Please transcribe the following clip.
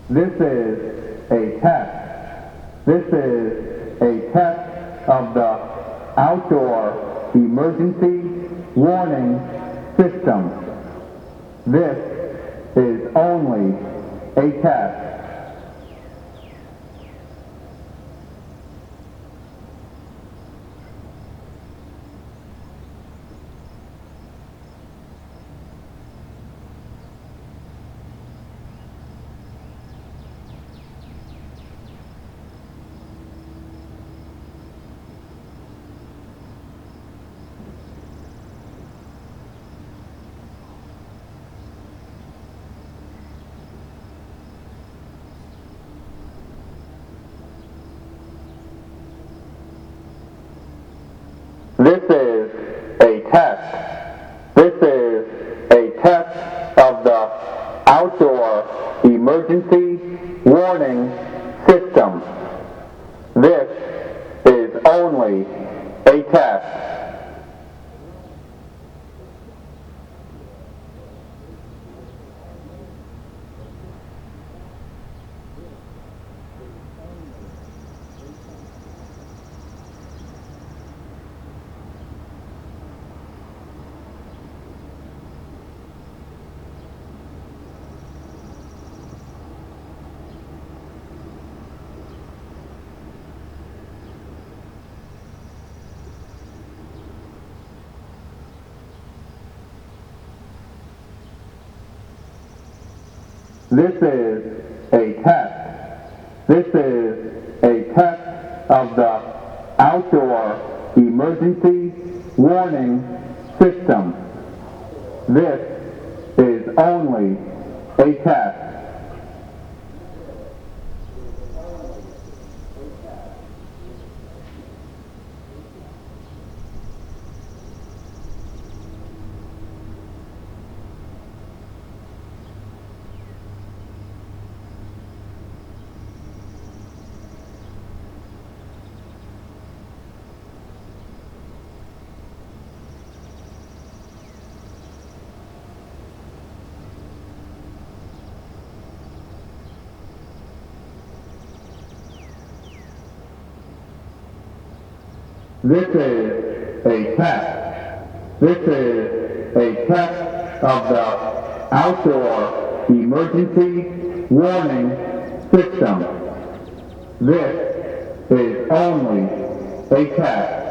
This is a test. This is a test of the outdoor emergency warning system. This is only a test. This is a test. This is a test of the outdoor emergency warning system. This is only a test. This is a test. This is a test of the outdoor emergency warning system. This is only a test. This is a test. This is a test of the outdoor emergency warning system. This is only a test.